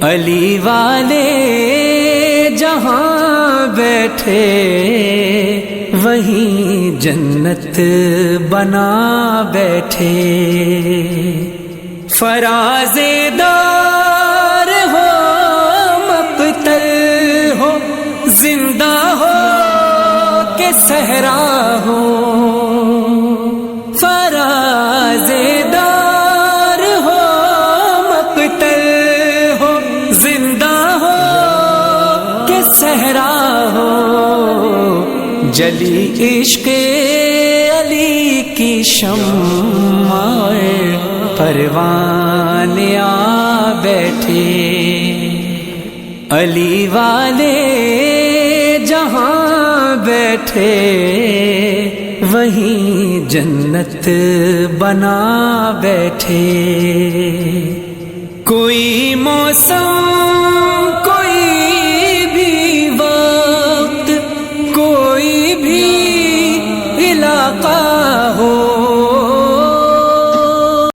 علی والے جہاں بیٹھے وہیں جنت بنا بیٹھے. فراز دار ہو مقتل ہو زندہ ہو کہ صحرا ہو. فراز دار ہو مقتل ہو زندہ ہو کہ صحرا ہو. جلی عشق علی کی شمع پروانے آ بیٹھے. علی والے جہاں بیٹھے وہیں جنت بنا بیٹھے. کوئی موسم